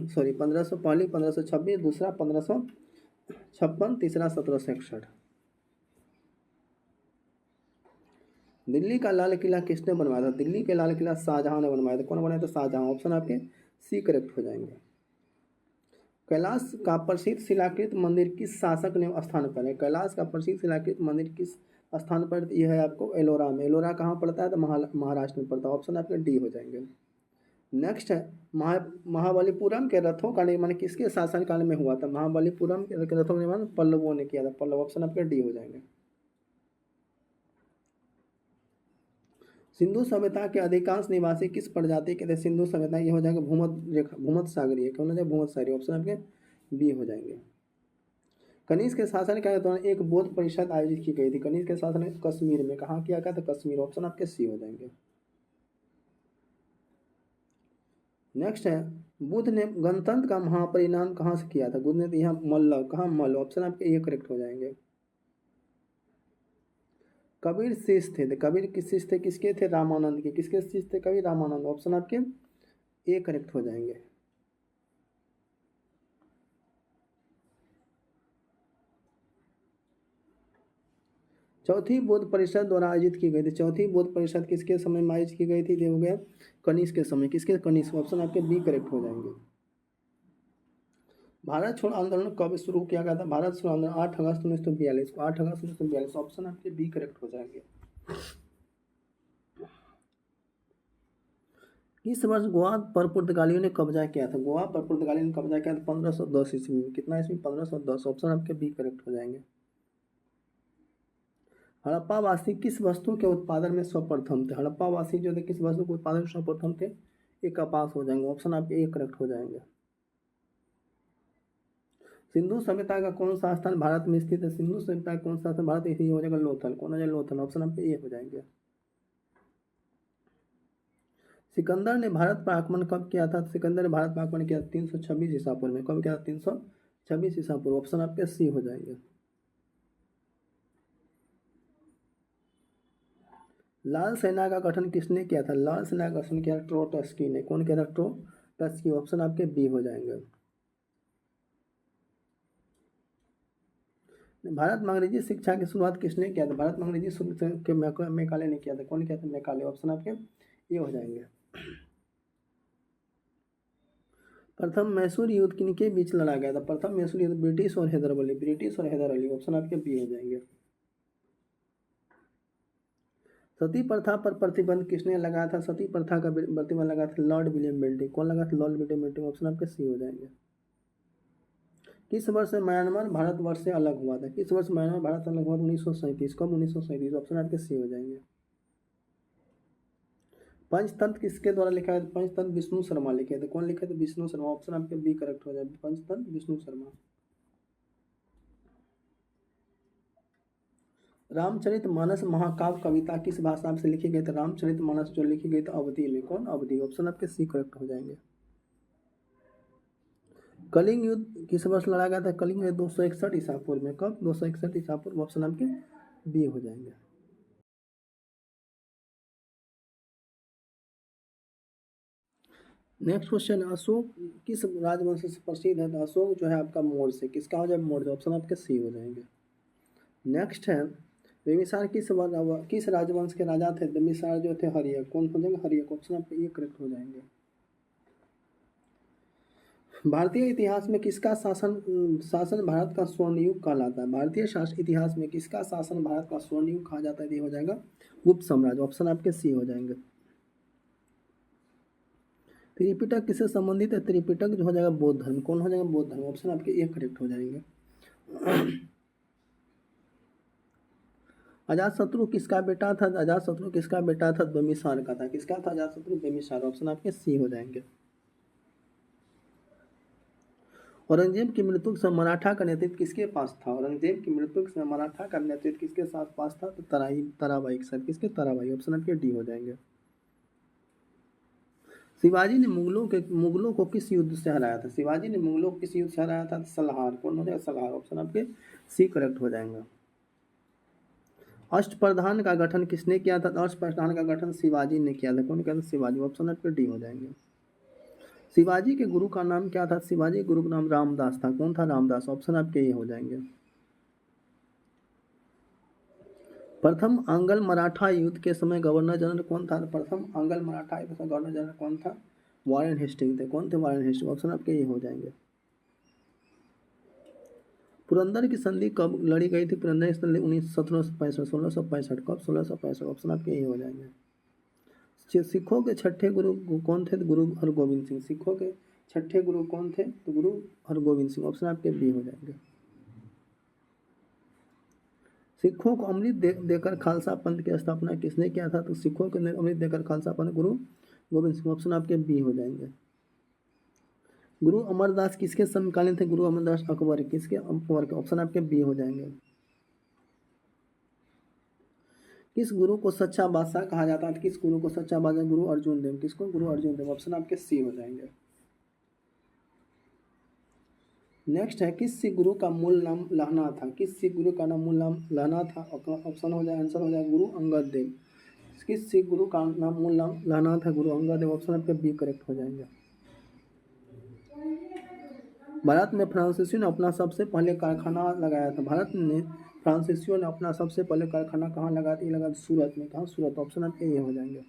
सॉरी 1500, पहली 1526, दूसरा 1556, तीसरा 1761। दिल्ली का लाल किला किसने बनवाया था? दिल्ली के लाल किला शाहजहां ने बनवाया था। कौन बनाया था? शाहजहां। ऑप्शन आपके सी करेक्ट हो जाएंगे। कैलाश का प्रसिद्ध शिलाकृत मंदिर किस शासक ने स्थान पर है? कैलाश का प्रसिद्ध शिलाकृत मंदिर किस स्थान पर? यह है आपको एलोरा में। एलोरा कहाँ पड़ता है? तो महाराष्ट्र में पड़ता है। ऑप्शन आपके डी हो जाएंगे। नेक्स्ट है महाबलीपुरम के रथों का निर्माण किसके शासनकाल में हुआ था? महाबलीपुरम के रथों का निर्माण पल्लवों ने किया था। पल्लव। ऑप्शन आपके डी हो जाएंगे। सिंधु सभ्यता के अधिकांश निवासी किस प्रजाति के थे? सिंधु सभ्यता ये हो जाएगा भूमध्य रेखा, भूमध्य सागरीय। कौन हो जाएगा? भूमध्य सागरीय। ऑप्शन आपके बी हो जाएंगे। कनिष्क के शासन के दौरान एक बौद्ध परिषद आयोजित की गई थी। कनिष्क के शासन कश्मीर में। कहाँ किया गया था? कश्मीर। ऑप्शन आपके सी हो जाएंगे। नेक्स्ट है बुद्ध ने गणतंत्र का महापरिणाम कहाँ से किया था? बुद्ध ने यहाँ मल्ल। कहाँ? मल्ल। ऑप्शन आपके ए करेक्ट हो जाएंगे। कबीर शिष्य थे, कबीर किस शिष्य थे? किसके थे? रामानंद के। किसके शिष्य थे? कबीर रामानंद। ऑप्शन आपके ए करेक्ट हो जाएंगे। चौथी बौद्ध परिषद द्वारा आयोजित की गई थी। चौथी बौद्ध परिषद किसके समय में आयोजित की गई थी? ये हो गया कनिष्क के समय। किसके? कनिष्क। ऑप्शन आपके बी करेक्ट हो जाएंगे। भारत छोड़ आंदोलन कब शुरू किया गया था? भारत छोड़ आंदोलन 8 अगस्त 1942 को। 8 अगस्त 1942। ऑप्शन आपके बी करेक्ट हो जाएंगे। इस वर्ष गोवा पर पुर्तगालियों ने कब्जा किया था? गोवा पर पुर्तगालियों ने कब्जा किया था 1510 ईस्वी में। कितना ईस्वी? 1510। ऑप्शन आपके बी करेक्ट हो जाएंगे। हड़प्पावासी किस वस्तु के उत्पादन में सर्वप्रथम थे? हड़प्पावासी जो थे किस वस्तु के उत्पादन में सर्वप्रथम थे? ये कपास हो जाएंगे। ऑप्शन आपके ए करेक्ट हो जाएंगे। सिंधु सभ्यता का कौन सा स्थान भारत में स्थित है? सिंधु सभ्यता का कौन सा स्थान भारत में हो जाएगा? लोथल। कौन हो जाएगा? लोथल। ऑप्शन आपके ए हो जाएंगे। सिकंदर ने भारत पर आक्रमण कब किया था? सिकंदर ने भारत पर आक्रमण किया 326 ईसा पूर्व में। कब किया? 326 ईसा पूर्व। ऑप्शन आपके सी हो जाएंगे। लाल सेना का गठन किसने किया था? लाल सेना का गठन किया ट्रोट्स्की ने। कौन किया था? ट्रोट्स्की। ऑप्शन आपके बी हो जाएंगे। भारत में अंग्रेजी शिक्षा की शुरुआत किसने किया था? भारत में अंग्रेजी शिक्षा के मैकाले ने किया था। कौन किया था? मैकाले। ऑप्शन आपके ये हो जाएंगे। प्रथम मैसूर युद्ध किनके बीच लड़ा गया था? प्रथम मैसूर युद्ध ब्रिटिश और हैदर अली। ब्रिटिश और हैदर अली। ऑप्शन आपके बी हो जाएंगे। सती प्रथा पर प्रतिबंध किसने लगाया था? सती प्रथा का प्रतिबंध लगाया था लॉर्ड विलियम बेंटिंग। कौन लगा था? Lord William Bentinck. ऑप्शन आपके सी हो जाएंगे। किस वर्ष से म्यांमार भारत वर्ष से अलग हुआ था? किस वर्ष म्यांमार भारत अलग हुआ? 1937। कब? 1937। ऑप्शन आपके सी हो जाएंगे। पंचतंत्र किसके द्वारा लिखा है? पंचतंत्र विष्णु शर्मा लिखे थे। कौन लिखे थे? विष्णु शर्मा। ऑप्शन आपके बी करेक्ट हो जाएगा। पंचतंत्र विष्णु शर्मा। रामचरित मानस महाकाव्य कविता किस भाषा से लिखी गई थी? रामचरित मानस जो लिखी गई थी अवधी में। कौन? अवधी। ऑप्शन आपके सी करेक्ट हो जाएंगे। कलिंग युद्ध किस वर्ष लड़ा गया था? कलिंग युद्ध 261 ईसा पूर्व में। कब? 261 ईसा पूर्व। ऑप्शन आपके बी हो जाएंगे। नेक्स्ट क्वेश्चन, अशोक किस राजवंश से प्रसिद्ध है? तो अशोक जो है आपका मौर्य से। किसका हो जाए? मौर्य। ऑप्शन आपके सी हो जाएंगे। नेक्स्ट है, बिम्बिसार किस राजवंश के राजा थे? बिम्बिसार जो थे हर्यक। कौन हो जाएंगे? हर्यक। ऑप्शन आपके ये करेक्ट हो जाएंगे। भारतीय इतिहास में किसका शासन भारत का स्वर्ण युग कहलाता है? भारतीय इतिहास में किसका शासन भारत का स्वर्ण युग कहा जाता है? ये हो जाएगा गुप्त साम्राज्य। ऑप्शन आपके सी हो जाएंगे। त्रिपिटक किससे संबंधित है? त्रिपिटक जो हो जाएगा बौद्ध धर्म। कौन हो जाएगा? बौद्ध धर्म। ऑप्शन आपके ये करेक्ट हो जाएंगे। अजातशत्रु किसका बेटा था? अजातशत्रु किसका बेटा था? बिम्बिसार का था। किसका था अजातशत्रु? बिम्बिसार। ऑप्शन आपके सी हो जाएंगे। औरंगजेब की मृत्यु के समय मराठा का नेतृत्व किसके पास था? औरंगजेब की मृत्यु के समय मराठा का नेतृत्व किसके साथ पास था? तो ताराबाई के साथ। किसके? ताराबाई। ऑप्शन आपके डी हो जाएंगे। शिवाजी ने मुगलों को किस युद्ध से हराया था? शिवाजी ने मुगलों को किस युद्ध से हराया था? सलहार। कौन हो जाएगा? सलहार। ऑप्शन आपके सी करेक्ट हो जाएंगे। अष्टप्रधान का गठन किसने किया था? अष्टप्रधान का गठन शिवाजी ने किया था। कौन किया था? शिवाजी। ऑप्शन आपके डी हो जाएंगे। शिवाजी के गुरु का नाम क्या था? शिवाजी के गुरु का नाम रामदास था। कौन था? रामदास। ऑप्शन आपके ये हो जाएंगे। प्रथम आंग्ल मराठा युद्ध के समय गवर्नर जनरल कौन था? प्रथम आंग्ल मराठा युद्ध के समय गवर्नर जनरल कौन था? वॉरेन हेस्टिंग थे। कौन थे? Warren Hasting. ऑप्शन आपके ये हो जाएंगे। पुरंदर की संधि कब लड़ी गई थी? पुरंदर की संधि 1765। 1665। कब? 1665। ऑप्शन आपके ये हो जाएंगे। सिखों के छठे गुरु कौन थे? गुरु हरगोविंद सिंह। सिखों के छठे गुरु कौन थे? तो गुरु हरगोविंद सिंह। ऑप्शन आपके बी हो जाएंगे। सिखों को अमृत देकर खालसा पंथ की स्थापना किसने किया था? तो सिखों को अमृत देकर खालसा पंथ गुरु गोविंद सिंह। ऑप्शन आपके बी हो जाएंगे। गुरु अमरदास किसके समकालीन थे? गुरु अमरदास अकबर। किसके? अकबर के। ऑप्शन आपके बी हो जाएंगे। किस गुरु को सच्चा बादशाह कहा जाता है? किस गुरु को सच्चा बादशाह? गुरु अर्जुन देव। किसको? गुरु अर्जुन देव। ऑप्शन आपके सी हो जाएंगे। नेक्स्ट है, किस सिख गुरु का मूल नाम लहना था? किस सिख गुरु का नाम मूल नाम लहना था? ऑप्शन हो जाए, आंसर हो जाए गुरु अंगद देव। किस सिख गुरु का नाम मूल नाम लहना था? गुरु अंगद देव। ऑप्शन आपके बी करेक्ट हो जाएंगे। भारत में फ्रांसीसियों ने अपना सबसे पहले कारखाना लगाया था। भारत में फ्रांसीसियों ने अपना सबसे पहले कारखाना कहाँ लगा दिया? लगा सूरत में। कहाँ? सूरत। ऑप्शन आपके ये हो जाएंगे।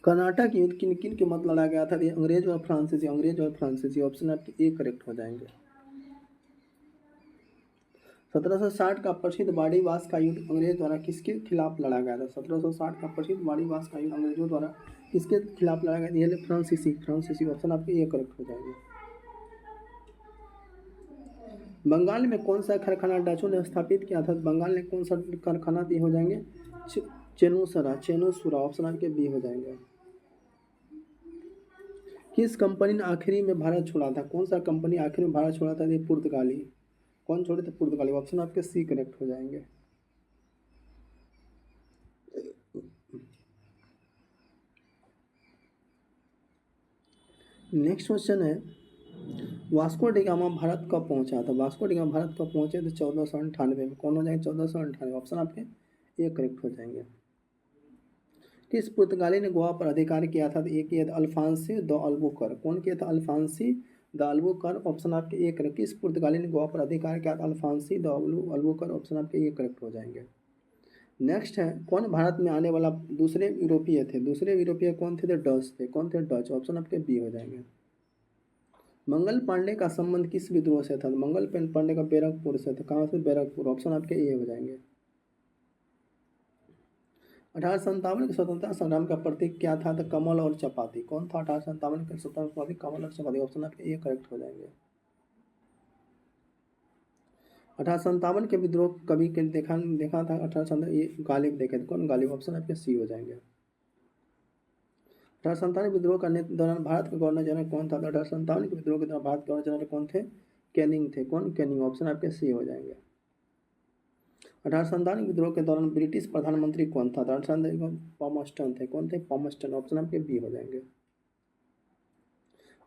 कर्नाटक युद्ध किन किन के मत लड़ा गया था? ये अंग्रेज और फ्रांसीसी। अंग्रेज और फ्रांसीसी। ऑप्शन आपके ए करेक्ट हो जाएंगे। 1760 का प्रसिद्ध वाड़ीवास का युद्ध अंग्रेज द्वारा किसके खिलाफ लड़ा गया था? 1760 का प्रसिद्ध वाड़ीवास का युद्ध अंग्रेजों द्वारा किसके खिलाफ लड़ा गया? ये फ्रांसीसी। फ्रांसीसी। ऑप्शन आपके ये करेक्ट हो जाएंगे। बंगाल में कौन सा कारखाना डचों ने स्थापित किया था? बंगाल ने कौन सा कारखाना? ये हो जाएंगे चेनुसुरा। ऑप्शन आपके बी हो जाएंगे। किस कंपनी ने आखिरी में भारत छोड़ा था? कौन सा कंपनी आखिर में भारत छोड़ा था? ये पुर्तगाली। कौन छोड़े थे? पुर्तगाली। ऑप्शन आपके सी करेक्ट हो जाएंगे। नेक्स्ट क्वेश्चन है, वास्को डी गामा भारत कब पहुंचा था? वास्को डी गामा भारत कब पहुंचे थे? 1498 में। कौन हो जाएंगे? 1498 ऑप्शन आपके ये करेक्ट हो जाएंगे। किस पुर्तगाली ने गोवा पर अधिकार किया था? तो ये किया था अल्फांसी द अल्बुकर। कौन किया था? अल्फांसी द अल्बुकर। ऑप्शन आपके ये करेक्ट। किस पुर्तगाली ने गोवा पर अधिकार किया था? अल्फांसी द अल्बुकर। ऑप्शन आपके ये करेक्ट हो जाएंगे। नेक्स्ट है, कौन भारत में आने वाला दूसरे यूरोपीय थे? दूसरे यूरोपीय कौन थे? डच थे। कौन थे? डच। ऑप्शन आपके बी हो जाएंगे। मंगल पांडे का संबंध किस विद्रोह से था? मंगल पांडे का बैरकपुर से था। कहाँ से? बैरकपुर। ऑप्शन आपके ये हो जाएंगे। 1857 के स्वतंत्रता संग्राम का प्रतीक क्या था? तो कमल और चपाती। कौन था 1857 के स्वतंत्रता प्रतीक? कमल और चपाती। ऑप्शन आपके ये करेक्ट हो जाएंगे। 1857 के विद्रोह कवि के देखा था 1857 ये गालिब देखे थे। कौन? गालिब। ऑप्शन आपके सी हो जाएंगे। 1857 विद्रोह करने के दौरान भारत के गवर्नर जनरल कौन था? 1857 के विद्रोह के दौरान भारत के गवर्नर जनरल कौन थे? कैनिंग थे। कौन? कैनिंग। ऑप्शन आपके सी हो जाएंगे। 1857 विद्रोह के दौरान ब्रिटिश प्रधानमंत्री कौन था? 1857 पॉमस्टन थे। कौन थे? पॉमस्टन। ऑप्शन आपके बी हो जाएंगे।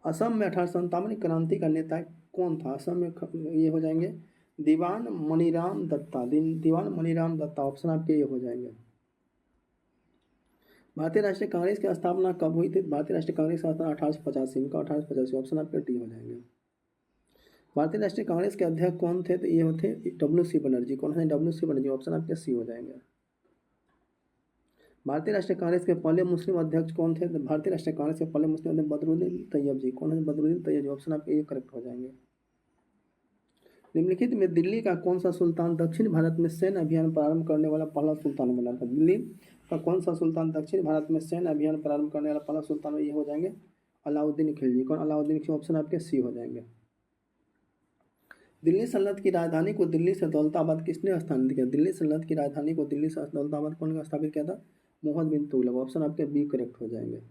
असम में 1857 क्रांति का नेता कौन था? असम में ये हो जाएंगे दीवान मणिराम दत्ता। दीवान मणिराम दत्ता। ऑप्शन आपके ये हो जाएंगे। भारतीय राष्ट्रीय कांग्रेस की स्थापना कब हुई थी? भारतीय राष्ट्रीय कांग्रेस का स्थापना 1885 में। 1885। ऑप्शन आपके डी हो जाएंगे। भारतीय राष्ट्रीय कांग्रेस के अध्यक्ष कौन थे? तो ये होते डब्ल्यू.सी. बनर्जी। कौन है? डब्ल्यू.सी. बनर्जी। ऑप्शन आपके सी हो जाएंगे। भारतीय राष्ट्रीय कांग्रेस के पहले मुस्लिम अध्यक्ष कौन थे? तो भारतीय राष्ट्रीय कांग्रेस के पहले मुस्लिम अध्यक्ष बदरुद्दीन तैयब जी। कौन है? बदरुद्दीन तैयब जी। ऑप्शन आपके ये करेक्ट हो जाएंगे। निम्नलिखित में दिल्ली का कौन सा सुल्तान दक्षिण भारत में सैन्य अभियान प्रारंभ करने वाला पहला सुल्तान बना था? दिल्ली का कौन सा सुल्तान दक्षिण भारत में सैन्य अभियान प्रारंभ करने वाला पहला सुल्तान? ये हो जाएंगे अलाउद्दीन खिलजी। कौन? अलाउद्दीन खिलजी। ऑप्शन आपके सी हो जाएंगे। दिल्ली सल्तनत की राजधानी को दिल्ली से दौलताबाद किसने स्थानांतरित किया? दिल्ली सल्तनत की राजधानी को दिल्ली से दौलताबाद कौन स्थापित किया था? मोहम्मद बिन तुगलक। ऑप्शन आपके बी करेक्ट हो जाएंगे।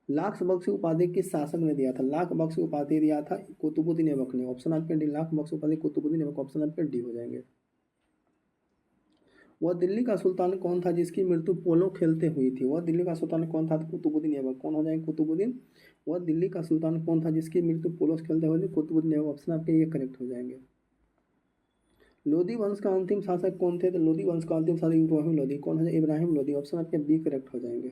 लाख बख्शी उपाधि किस शासक ने दिया था? लाख बख्शी उपाधि दिया था कुतुबुद्दीन ऐबक ने। ऑप्शन आपके डी। लाख बख्शी उपाधि कुतुबुद्दीन ऐबक। ऑप्शन आपके डी हो जाएंगे। वह दिल्ली का सुल्तान कौन था जिसकी मृत्यु पोलो खेलते हुई थी? वह दिल्ली का सुल्तान कौन था? कुतुबुद्दीन ऐबक। कौन हो जाएंगे? कुतुबुद्दीन। वह दिल्ली का सुल्तान कौन था जिसकी मृत्यु पोलो खेलते हुए थी? कुतुबुद्दीन ऐबक। ऑप्शन आपके ये करेक्ट हो जाएंगे। लोधी वंश का अंतिम शासक कौन थे? तो लोधी वंश का अंतिम शासक इब्राहिम लोधी। कौन है? इब्राहिम लोधी। ऑप्शन आपके बी करेक्ट हो जाएंगे।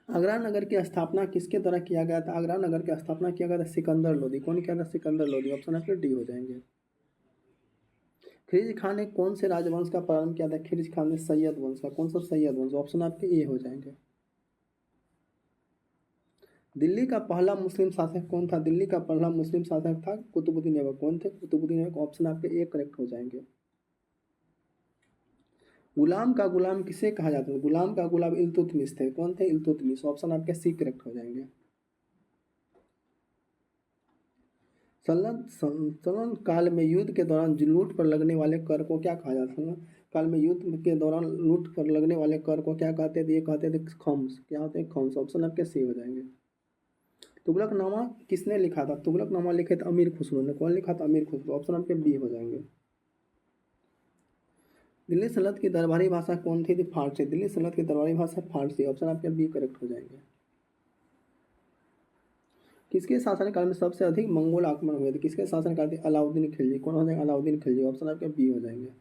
आगरा नगर की स्थापना किसके द्वारा किया गया था? आगरा नगर की स्थापना किया गया था सिकंदर लोधी। कौन किया था? सिकंदर लोधी। ऑप्शन आपके डी हो जाएंगे। खिलजी खान ने कौन से राजवंश का प्रारंभ किया था? खिलजी खान ने सैयद वंश का। कौन सा? सैयद वंश। ऑप्शन आपके ए हो जाएंगे। दिल्ली का पहला मुस्लिम शासक कौन था? दिल्ली का पहला मुस्लिम शासक था कुतुबुद्दीन ऐबक। कौन थे? कुतुबुद्दीन ऐबक। ऑप्शन आपके ए करेक्ट हो जाएंगे। गुलाम का गुलाम किसे कहा जाता है? गुलाम का गुलाम इल्तुतमिश थे। कौन थे? इल्तुतमिश। ऑप्शन आपके सी करेक्ट हो जाएंगे। सल्तनत काल में युद्ध के दौरान लूट पर लगने वाले कर को क्या कहा जाता है? काल में युद्ध के दौरान लूट पर लगने वाले कर को क्या कहते थे? ये कहते थे खम्स। क्या होते हैं? खम्स। ऑप्शन आपके सी हो जाएंगे। तुगलकनामा किसने लिखा था? तुगलकनामा लिखे थे अमीर खुसरो ने। कौन लिखा था? अमीर खुसरो। ऑप्शन आपके बी हो जाएंगे। दिल्ली सल्तनत की दरबारी भाषा कौन थी? फारसी। दिल्ली सल्तनत की दरबारी भाषा फारसी। ऑप्शन आपके बी करेक्ट हो जाएंगे। किसके शासनकाल में सबसे अधिक मंगोल आक्रमण हुए थे? किसके शासनकाल थे? अलाउद्दीन खिलजी। कौन हो जाएगा? अलाउद्दीन खिलजी। ऑप्शन आपके बी हो जाएंगे।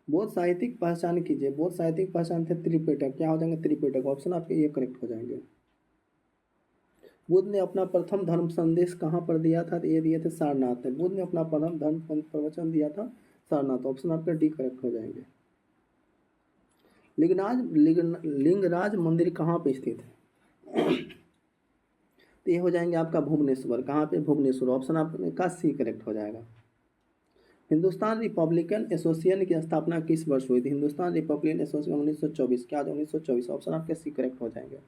बौद्ध साहित्यिक पहचान कीजिए। बौद्ध साहित्यिक पहचान थे त्रिपिटक। क्या हो जाएंगे? त्रिपिटक। ऑप्शन आपके ये करेक्ट हो जाएंगे। बुद्ध ने अपना प्रथम धर्म संदेश कहाँ पर दिया था? ये दिए थे सारनाथ में। बुद्ध ने अपना प्रथम धर्म प्रवचन दिया था सारनाथ। ऑप्शन आपके डी करेक्ट हो जाएंगे। लिंगराज मंदिर कहाँ पे स्थित है? तो ये हो जाएंगे आपका भुवनेश्वर। कहाँ पे? भुवनेश्वर। ऑप्शन आपका सी करेक्ट हो जाएगा। हिंदुस्तान रिपब्लिकन एसोसिएशन की स्थापना किस वर्ष हुई थी? Hindustan Republican association 1924। क्या 1924। ऑप्शन आपके सी करेक्ट हो जाएंगे।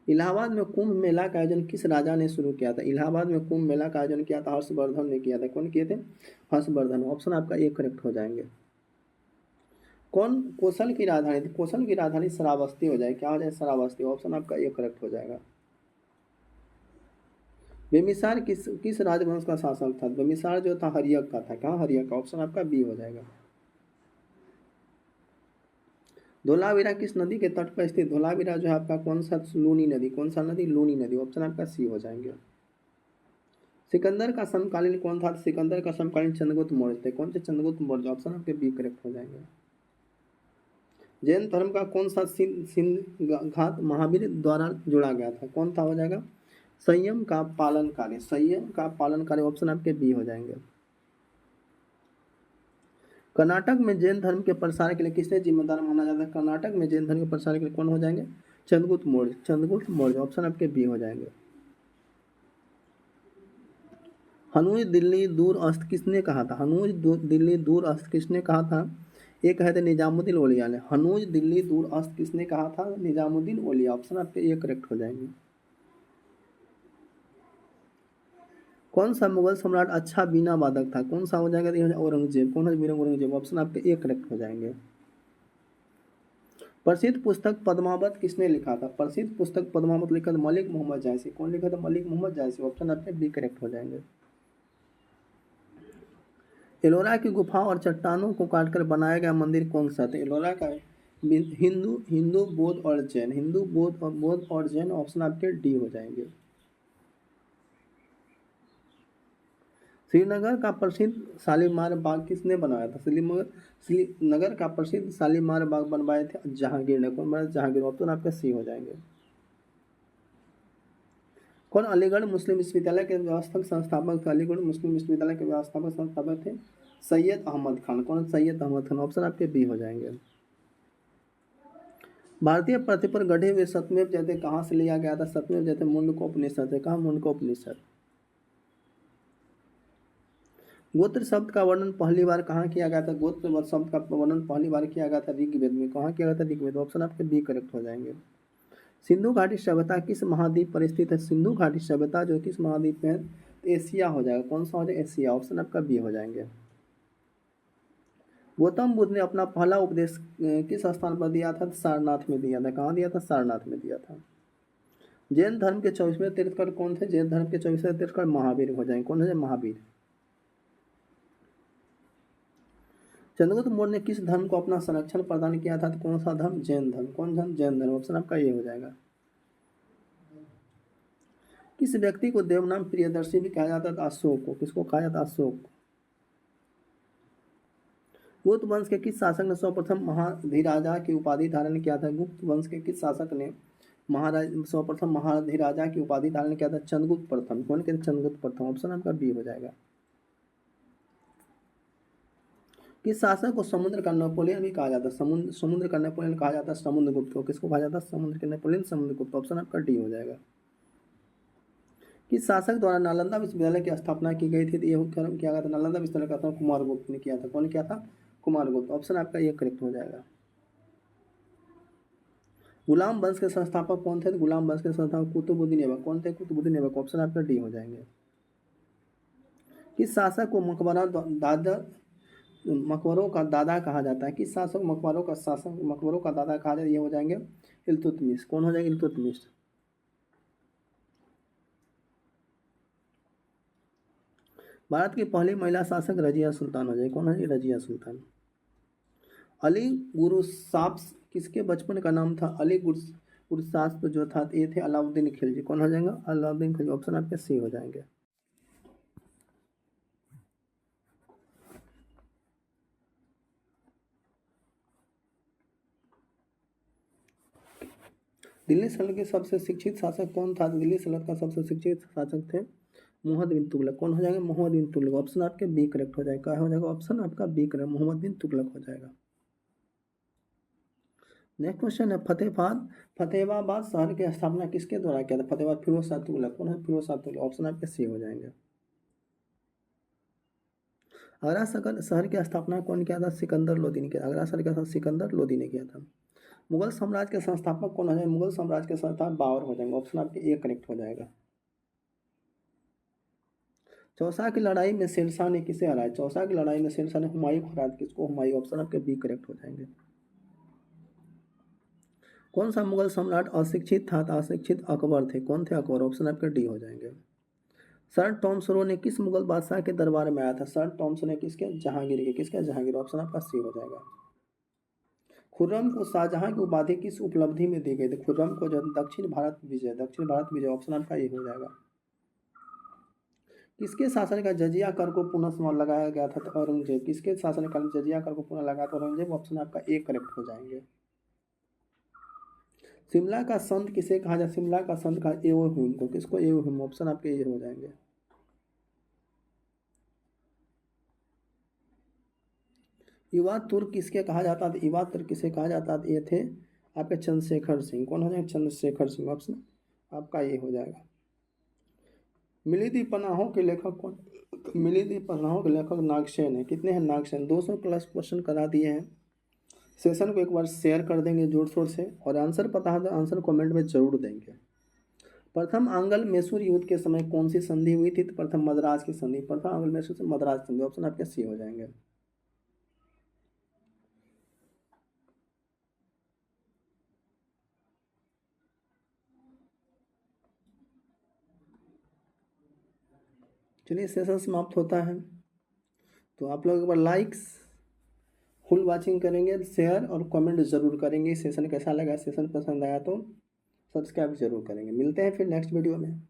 इलाहाबाद में कुंभ मेला का आयोजन किस राजा ने शुरू किया था? इलाहाबाद में कुंभ मेला का आयोजन किया था हर्षवर्धन ने किया था। कौन किए थे? हर्षवर्धन। ऑप्शन आपका एक करेक्ट हो जाएंगे। कौन कौशल की राजधानी थी? कौशल की राजधानी श्रावस्ती हो जाए। क्या हो जाए? श्रावस्ती। ऑप्शन आपका एक करेक्ट हो जाएगा। बिम्बिसार किस राजवंश का शासक था? बिम्बिसार जो था हर्यक का था। कहाँ? हर्यक का। ऑप्शन आपका बी हो जाएगा। धोलावीरा किस नदी के तट पर स्थित? धोलावीरा जो है आपका कौन सा? लूनी नदी। कौन सा नदी? लूनी नदी। ऑप्शन आपका सी हो जाएंगे। सिकंदर का समकालीन कौन था? सिकंदर का समकालीन चंद्रगुप्त मौर्य थे। कौन से? चंद्रगुप्त मौर्य। ऑप्शन आपके बी करेक्ट हो जाएंगे। जैन धर्म का कौन सा सिंध घाट महावीर द्वारा जोड़ा गया था? कौन था? हो जाएगा संयम का पालनकारी। संयम का पालनकारी। ऑप्शन आपके बी हो जाएंगे। कर्नाटक में जैन धर्म के प्रसार के लिए किसने जिम्मेदार माना जाता है? कर्नाटक में जैन धर्म के प्रसार के लिए कौन हो जाएंगे? चंद्रगुप्त मौर्य। चंद्रगुप्त मौर्य। ऑप्शन आपके बी हो जाएंगे। हनूज दिल्ली दूर अस्त किसने कहा था? हनूज दिल्ली दूर अस्त किसने कहा था? ये कहे थे निजामुद्दीन औलिया ने। हनूज दिल्ली दूर अस्त किसने कहा था? निजामुद्दीन औलिया। ऑप्शन आपके ये करेक्ट हो जाएंगे। कौन सा मुगल सम्राट अच्छा बीना वादक था? कौन सा हो जाएगा? औरंगजेब। कौन है? औरंगजेब। ऑप्शन आपके एक करेक्ट हो जाएंगे। प्रसिद्ध पुस्तक पद्मावत किसने लिखा था? प्रसिद्ध पुस्तक पद्मावत लिखा था मलिक मोहम्मद जायसी। कौन लिखा था? मलिक मोहम्मद जायसी। ऑप्शन आपके बी करेक्ट हो जाएंगे। एलोरा की गुफा और चट्टानों को काटकर बनाया गया मंदिर कौन सा था? एलोरा का हिंदू हिंदू बौद्ध और जैन। हिंदू बौद्ध और जैन। ऑप्शन आपके डी हो जाएंगे। श्रीनगर का प्रसिद्ध शालीमार बाग किसने बनाया था? श्रीनगर का प्रसिद्ध शालीमार बाग बनवाए थे जहांगीर ने। कौन बनाया? जहांगीर। ऑप्शन आपके सी हो जाएंगे। कौन अलीगढ़ मुस्लिम विश्वविद्यालय के व्यवस्थापक संस्थापक थे? अलीगढ़ मुस्लिम विश्वविद्यालय के व्यवस्थापक संस्थापक थे सैयद अहमद खान। कौन? सैयद अहमद खान। ऑप्शन आपके बी हो जाएंगे। भारतीय पृथ्वी पर गढ़े हुए सत्यमेव जयते कहाँ से लिया गया था? सत्यमेव जयते मुंडकोपनिषद है। कहाँ? मुंडकोपनिषद। गोत्र शब्द का वर्णन पहली बार कहाँ किया गया था? गोत्र शब्द का वर्णन पहली बार किया गया था ऋग्वेद में। कहाँ किया गया था? ऋग्वेद। ऑप्शन आपके बी करेक्ट हो जाएंगे। सिंधु घाटी सभ्यता किस महाद्वीप पर स्थित है? सिंधु घाटी सभ्यता जो किस महाद्वीप में है? एशिया हो जाएगा। कौन सा हो जाएगा? एशिया। ऑप्शन आपका बी हो जाएंगे। गौतम बुद्ध ने अपना पहला उपदेश किस स्थान पर दिया था? सारनाथ में दिया था। कहाँ दिया था? सारनाथ में दिया था। जैन धर्म के 24वें तीर्थंकर कौन थे? जैन धर्म के 24वें तीर्थंकर महावीर हो जाएंगे। कौन है? महावीर। चंद्रगुप्त मौर्य ने किस धर्म को अपना संरक्षण प्रदान किया था? तो कौन सा धर्म? जैन धर्म। कौन धर्म? जैन धर्म। ऑप्शन आपका ये हो जाएगा। किस व्यक्ति को देवनाम प्रियदर्शी भी कहा जाता था? अशोक को। किसको कहा जाता? अशोक। गुप्त वंश के किस शासक ने सर्वप्रथम महाधिराजा की उपाधि धारण किया था? गुप्त वंश के किस शासक ने सर्वप्रथम महाधिराजा की उपाधि धारण किया था? चंद्रगुप्त प्रथम। कौन कहते? चंद्रगुप्त प्रथम। ऑप्शन आपका बी हो जाएगा। किस शासक को समुद्र का नेपोलियन भी कहा जाता है? समुद्र का नेपोलियन कहा जाता है समुद्रगुप्त को। किसको कहा जाता है? समुद्र के नेपोलियन समुद्रगुप्त। ऑप्शन आपका डी हो जाएगा। किस शासक द्वारा नालंदा विश्वविद्यालय की स्थापना की गई थी? तो यह कर्म किया गया था नालंदा विश्वविद्यालय का स्थापना कुमारगुप्त ने किया था। कौन किया था? कुमारगुप्त। ऑप्शन आपका ये करेक्ट हो जाएगा। गुलाम वंश के संस्थापक कौन थे? गुलाम वंश के संस्थापक कुतुबुद्दीन ऐबक। कौन थे? कुतुबुद्दीन ऐबक। ऑप्शन आपका डी हो जाएंगे। किस शासक को मकबरों का दादा कहा जाता है? किस शासक मकबरों का दादा कहा जाता है? ये हो जाएंगे इल्तुतमिश। कौन हो जाएंगे? इल्तुतमिश। भारत की पहली महिला शासक रजिया सुल्तान हो जाएगी। कौन है? रजिया सुल्तान। अली गुरुसाफ्स किसके बचपन का नाम था? अली गुरुसाफ्स जो था ये थे अलाउद्दीन खिलजी। कौन हो जाएगा? अलाउद्दीन खिलजी। ऑप्शन आपके सी हो जाएंगे। दिल्ली सल्तनत के सबसे शिक्षित शासक कौन था? दिल्ली सल्तनत का सबसे शिक्षित शासक थे मोहम्मद बिन तुगलक। कौन हो जाएगा? मोहम्मद बिन तुगलक। ऑप्शन आपके बी करेक्ट हो जाएगा। क्या हो जाएगा? ऑप्शन आपका बी करेक्ट, मोहम्मद बिन तुगलक हो जाएगा। नेक्स्ट क्वेश्चन है फतेहाबाद शहर की स्थापना किसके द्वारा किया था? फतेहाबाद फिरोज शाह तुगलक। कौन है? फिरोज शाह तुगलक। ऑप्शन आपके सी हो जाएंगे। आगरा शहर की स्थापना कौन किया था? सिकंदर लोदी ने किया। आगरा शहर का सिकंदर लोदी ने किया था। मुगल साम्राज्य के संस्थापक कौन हो जाएंगे? मुगल साम्राज्य के संस्थापक बाबर हो जाएंगे। ऑप्शन आपके ए करेक्ट हो जाएगा। चौसा की लड़ाई में शेरशाह ने किसे हराया? चौसा की लड़ाई में शेरशाह ने हुमायूं को हराया। किसको? हुमायूं। ऑप्शन आपके बी करेक्ट हो जाएंगे। कौन सा मुगल सम्राट अशिक्षित था? अशिक्षित अकबर थे। कौन थे? अकबर। ऑप्शन आपके डी हो जाएंगे। सर टॉम सरो ने किस मुगल बादशाह के दरबार में आया था? सर टॉम सरो ने किसके? जहांगीर के। किसके? जहांगीर। ऑप्शन आपका सी हो जाएगा। खुर्रम को शाहजहां की उपाधि किस उपलब्धि में दी गई थी? खुर्रम को जो दक्षिण भारत विजय, ऑप्शन आपका ये हो जाएगा। किसके शासनकाल जजिया कर को पुनः लगाया गया था? तो औरंगजेब। किसके शासनकाल में जजिया कर को पुनः लगाया था? औरंगजेब। ऑप्शन आपका ए करेक्ट हो जाएंगे। शिमला का संत किसे कहा जाए? शिमला का संत कहा एओहिम को। किसको? एओहिम। ऑप्शन आपके ये हो जाएंगे। युवा तुर्क किसके कहा जाता था? युवा तुर्क किसे कहा जाता था? ये थे आपके चंद्रशेखर सिंह। कौन हो जाएगा? चंद्रशेखर सिंह। ऑप्शन आपका ये हो जाएगा। मिलिंद पन्हाओं के लेखक कौन? मिलिंद पन्हाओं के लेखक नागसेन है। कितने हैं? नागसेन। 200 प्लस क्वेश्चन करा दिए हैं। सेशन को एक बार शेयर कर देंगे जोर शोर से, और आंसर पता है तो आंसर कमेंट में जरूर देंगे। प्रथम आंग्ल मैसूर युद्ध के समय कौन सी संधि हुई थी? तो प्रथम मद्रास की संधि। प्रथम आंग्ल मैसूर से मद्रास संधि। ऑप्शन आपके सी हो जाएंगे। चलिए सेशन समाप्त होता है। तो आप लोग एक बार लाइक्स फुल वॉचिंग करेंगे, शेयर और कमेंट जरूर करेंगे। सेशन कैसा लगा? सेशन पसंद आया तो सब्सक्राइब जरूर करेंगे। मिलते हैं फिर नेक्स्ट वीडियो में।